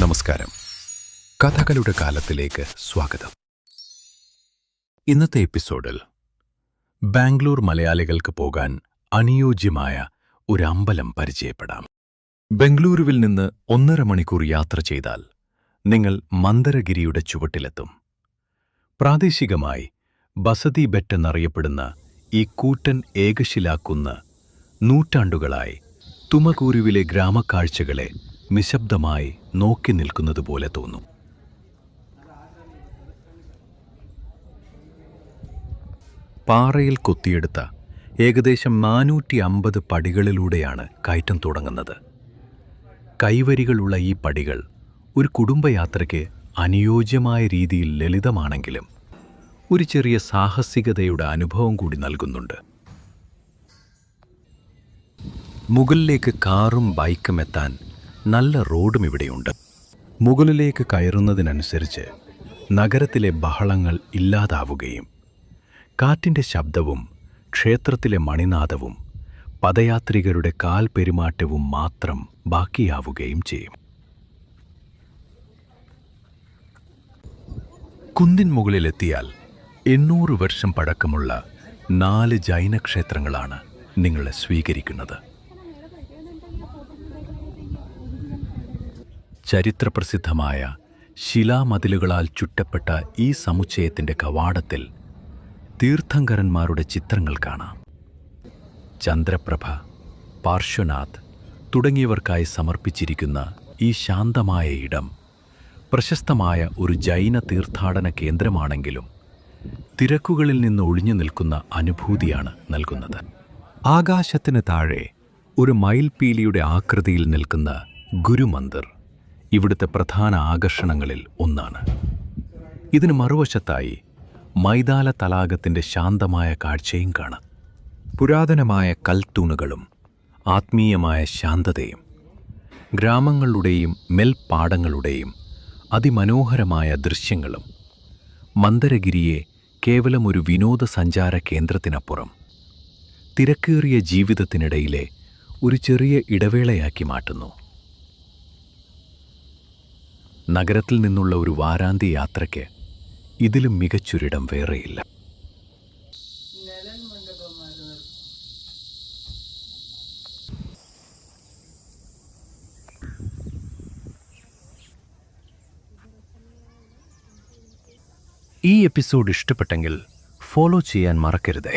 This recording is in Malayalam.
നമസ്കാരം. കഥകളുടെ കാലത്തിലേക്ക് സ്വാഗതം. ഇന്നത്തെ എപ്പിസോഡിൽ ബാംഗ്ലൂർ മലയാളികൾക്ക് പോകാൻ അനുയോജ്യമായ ഒരു അമ്പലം പരിചയപ്പെടാം. ബംഗളൂരുവിൽ നിന്ന് 1.5 മണിക്കൂർ യാത്ര ചെയ്താൽ നിങ്ങൾ മന്ദരഗിരിയുടെ ചുവട്ടിലെത്തും. പ്രാദേശികമായി ബസതി ബെറ്റ് എന്നറിയപ്പെടുന്ന ഈ കൂറ്റൻ ഏകശിലാക്കുന്ന് നൂറ്റാണ്ടുകളായി തുമകൂരുവിലെ ഗ്രാമക്കാഴ്ചകളെ നിശബ്ദമായി നോക്കി നിൽക്കുന്നതുപോലെ തോന്നും. പാറയിൽ കൊത്തിയെടുത്ത ഏകദേശം 450 പടികളിലൂടെയാണ് കയറ്റം തുടങ്ങുന്നത്. കൈവരികളുള്ള ഈ പടികൾ ഒരു കുടുംബയാത്രയ്ക്ക് അനുയോജ്യമായ രീതിയിൽ ലളിതമാണെങ്കിലും ഒരു ചെറിയ സാഹസികതയുടെ അനുഭവം കൂടി നൽകുന്നുണ്ട്. മുകളിലേക്ക് കാറും ബൈക്കും എത്താൻ നല്ല റോഡും ഇവിടെയുണ്ട്. മുകളിലേക്ക് കയറുന്നതിനനുസരിച്ച് നഗരത്തിലെ ബഹളങ്ങൾ ഇല്ലാതാവുകയും കാറ്റിൻ്റെ ശബ്ദവും ക്ഷേത്രത്തിലെ മണിനാദവും പദയാത്രികരുടെ കാൽ പെരുമാറ്റവും മാത്രം ബാക്കിയാവുകയും ചെയ്യും. കുന്നിൻ മുകളിലെത്തിയാൽ 800 വർഷം പഴക്കമുള്ള 4 ജൈന ക്ഷേത്രങ്ങളാണ് നിങ്ങളെ സ്വീകരിക്കുന്നത്. ചരിത്രപ്രസിദ്ധമായ ശിലാമതിലുകളാൽ ചുറ്റപ്പെട്ട ഈ സമുച്ചയത്തിൻ്റെ കവാടത്തിൽ തീർത്ഥങ്കരന്മാരുടെ ചിത്രങ്ങൾ കാണാം. ചന്ദ്രപ്രഭ, പാർശ്വനാഥ് തുടങ്ങിയവർക്കായി സമർപ്പിച്ചിരിക്കുന്ന ഈ ശാന്തമായ ഇടം പ്രശസ്തമായ ഒരു ജൈന തീർത്ഥാടന കേന്ദ്രമാണെങ്കിലും തിരക്കുകളിൽ നിന്ന് ഒഴിഞ്ഞു നിൽക്കുന്ന അനുഭൂതിയാണ് നൽകുന്നത്. ആകാശത്തിന് താഴെ ഒരു മയിൽപീലിയുടെ ആകൃതിയിൽ നിൽക്കുന്ന ഗുരുമന്ദിർ ഇവിടുത്തെ പ്രധാന ആകർഷണങ്ങളിൽ ഒന്നാണ്. ഇതിന് മറുവശത്തായി മൈതാല തടാകത്തിൻ്റെ ശാന്തമായ കാഴ്ചയും കാണാം. പുരാതനമായ കൽത്തൂണുകളും ആത്മീയമായ ശാന്തതയും ഗ്രാമങ്ങളുടെയും നെൽപ്പാടങ്ങളുടെയും അതിമനോഹരമായ ദൃശ്യങ്ങളും മന്ദരഗിരിയെ കേവലം ഒരു വിനോദസഞ്ചാര കേന്ദ്രത്തിനപ്പുറം തിരക്കേറിയ ജീവിതത്തിനിടയിലെ ഒരു ചെറിയ ഇടവേളയാക്കി മാറ്റുന്നു. നഗരത്തിൽ നിന്നുള്ള ഒരു വാരാന്ത്യ യാത്രയ്ക്ക് ഇതിലും മികച്ചൊരിടം വേറെയില്ല. ഈ എപ്പിസോഡ് ഇഷ്ടപ്പെട്ടെങ്കിൽ ഫോളോ ചെയ്യാൻ മറക്കരുത്.